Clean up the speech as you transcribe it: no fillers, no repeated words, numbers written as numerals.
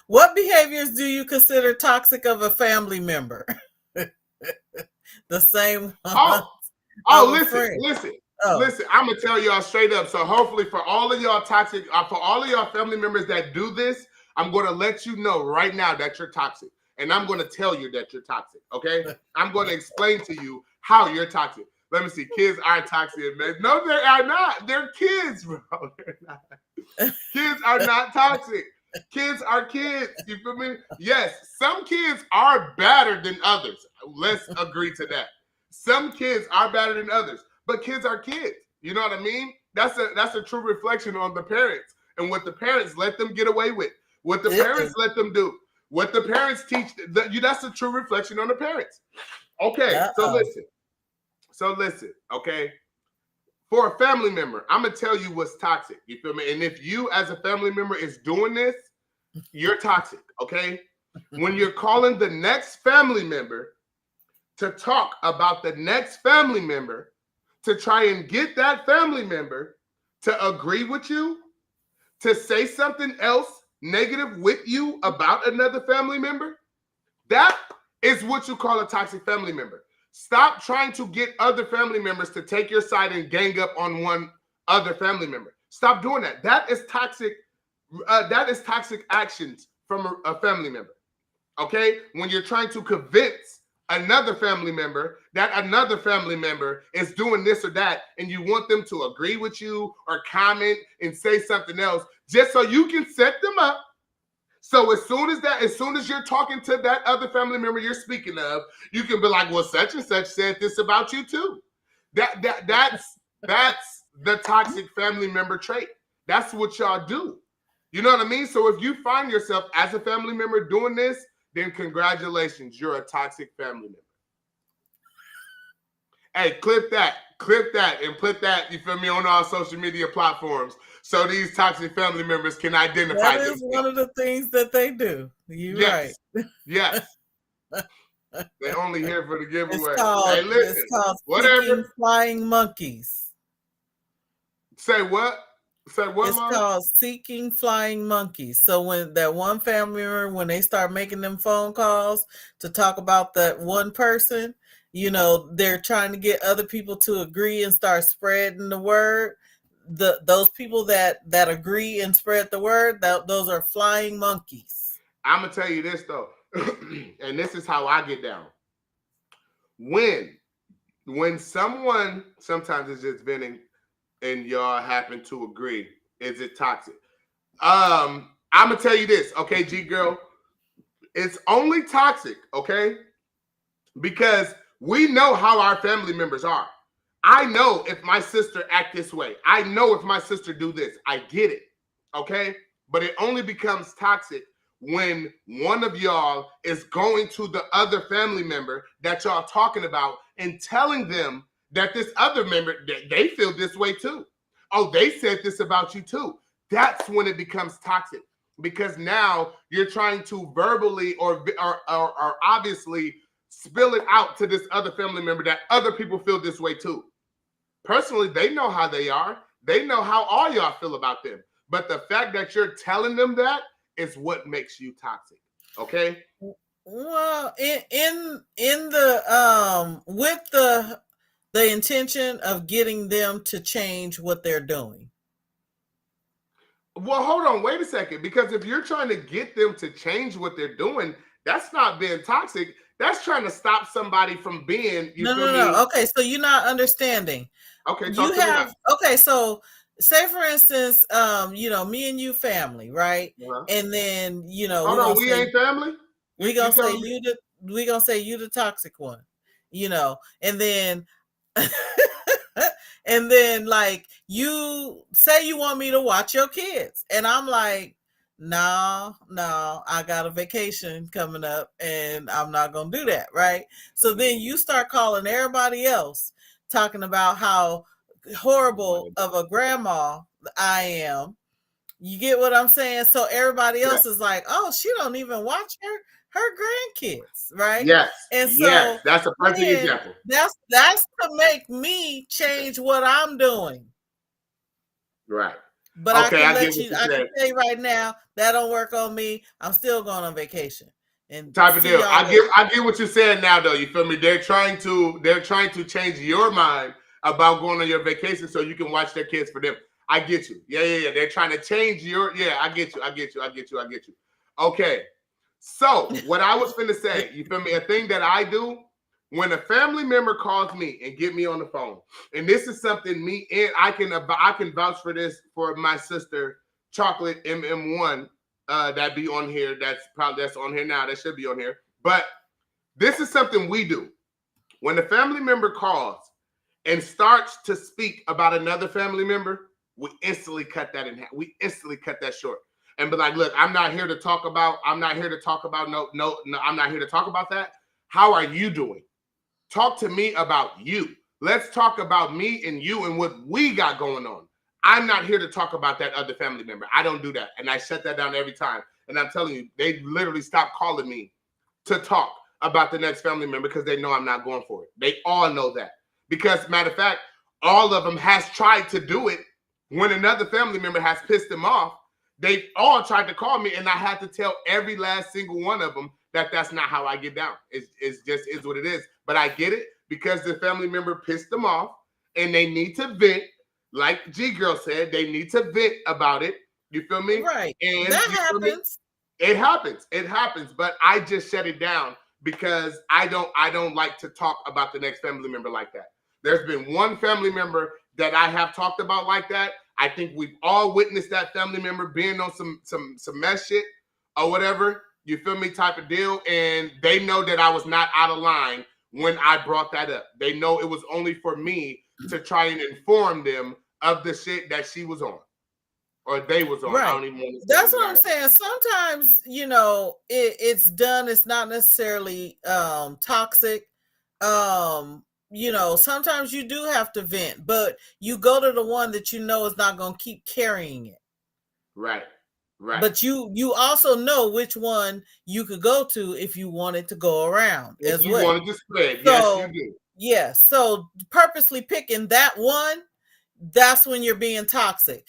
What behaviors do you consider toxic of a family member? The same Oh, one oh, of a listen, friend. listen, Oh, listen. I'm gonna tell y'all straight up. So hopefully, for all of y'all toxic, for all of y'all family members that do this, I'm gonna let you know right now that you're toxic, and I'm gonna tell you that you're toxic. Okay, I'm gonna explain to you how you're toxic. Let me see. Kids are toxic, man. No, they are not. They're kids, bro. They're not. Kids are not toxic. Kids are kids. You feel me? Yes, some kids are better than others. Let's agree to that. Some kids are better than others, but kids are kids. You know what I mean? That's a true reflection on the parents and what the parents let them get away with, what the it parents is. let them do, what the parents teach. That's a true reflection on the parents. Okay, so Uh-oh. listen. So listen. Okay, for a family member, I'm gonna tell you what's toxic. You feel me? And if you, as a family member, is doing this, you're toxic. Okay, when you're calling the next family member to talk about the next family member to try and get that family member to agree with you, to say something else negative with you about another family member, that is what you call a toxic family member. Stop trying to get other family members to take your side and gang up on one other family member. Stop doing that. That is toxic. That is toxic actions from a family member. Okay, when you're trying to convince another family member that another family member is doing this or that, and you want them to agree with you or comment and say something else, just so you can set them up. So as soon as you're talking to that other family member you're speaking of, you can be like, well, such and such said this about you too. That's the toxic family member trait. That's what y'all do. You know what I mean? So if you find yourself as a family member doing this, then congratulations, you're a toxic family member. Hey, clip that, and put that, you feel me, on our social media platforms so these toxic family members can That identify is one themselves. of the things that they do. You're right. Yes, yes. They only here for the It's giveaway. Hey, called it's listen, called whatever. seeking flying monkeys. Say what? Say what, It's mom? called seeking flying monkeys. So when that one family member, when they start making them phone calls to talk about that one person, they're trying to get other people to agree and start spreading the word. Those people that agree and spread the word, those are flying monkeys. I'm gonna tell you this though, and this is how I get down. When someone sometimes is just venting and y'all happen to agree, is it toxic? I'm gonna tell you this, okay, G girl, it's only toxic, okay, because we know how our family members are. I know if my sister act this way. I know if my sister do this. I get it, okay? But it only becomes toxic when one of y'all is going to the other family member that y'all talking about and telling them that this other member, they feel this way too. Oh, they said this about you too. That's when it becomes toxic, because now you're trying to verbally or obviously spill it out to this other family member that other people feel this way too. Personally, they know how they are. They know how all y'all feel about them. But the fact that you're telling them that is what makes you toxic. Okay? Well, in the with the intention of getting them to change what they're doing. Well, hold on, wait a second. Because if you're trying to get them to change what they're doing, that's not being toxic. That's trying to stop somebody from being, you No, feel no, no. me? Okay, so you're not understanding. Okay, You talk to me now. have okay, so say for instance, me and you family, right? Uh-huh. And then, Hold on, we ain't family? we You gonna say telling me? you the toxic one, and then and then like you say you want me to watch your kids, and I'm like, no, I got a vacation coming up and I'm not gonna do that, right? So then you start calling everybody else talking about how horrible of a grandma I am. You get what I'm saying? So everybody Yeah. else is like, oh, she don't even watch her grandkids, right? Yes. And Yes. so That's a perfect then example. that's to make me change what I'm doing. Right. But I Okay, can I get let what you. you're I can saying. tell you right now that don't work on me. I'm still going on vacation and Type of see deal. y'all later. I get what you're saying now, though. You feel me? They're trying to change your mind about going on your vacation so you can watch their kids for them. I get you. Yeah. They're trying to change your. Yeah, I get you. Okay. So what I was finna say, you feel me? A thing that I do when a family member calls me and get me on the phone, and this is something me and I can vouch for this for my sister Chocolate MM1 that be on here. That's on here now. That should be on here. But this is something we do when a family member calls and starts to speak about another family member. We instantly cut that in half. We instantly cut that short and be like, look, I'm not here to talk about. I'm not here to talk about. No. I'm not here to talk about that. How are you doing? Talk to me about you. Let's talk about me and you and what we got going on. I'm not here to talk about that other family member. I don't do that. And I shut that down every time. And I'm telling you, they literally stopped calling me to talk about the next family member because they know I'm not going for it. They all know that. Because, matter of fact, all of them has tried to do it when another family member has pissed them off. They all tried to call me, and I had to tell every last single one of them that that's not how I get down. It's just is what it is. But I get it because the family member pissed them off, and they need to vent. Like G Girl said, they need to vent about it. You feel me? Right. And That you feel me? happens. It happens. It happens. But I just shut it down because I don't like to talk about the next family member like that. There's been one family member that I have talked about like that. I think we've all witnessed that family member being on some mess shit or whatever. You feel me? Type of deal. And they know that I was not out of line when I brought that up. They know it was only for me to try and inform them of the shit that she was on. Or they was on. I Right. don't even want to say That's the what guy. I'm saying. Sometimes, it's done. It's not necessarily toxic. Sometimes you do have to vent, but you go to the one that you know is not going to keep carrying it. Right. But you also know which one you could go to if you wanted to go around If as you well. wanted to spread, yes, you So, do. yeah. So purposely picking that one, that's when you're being toxic.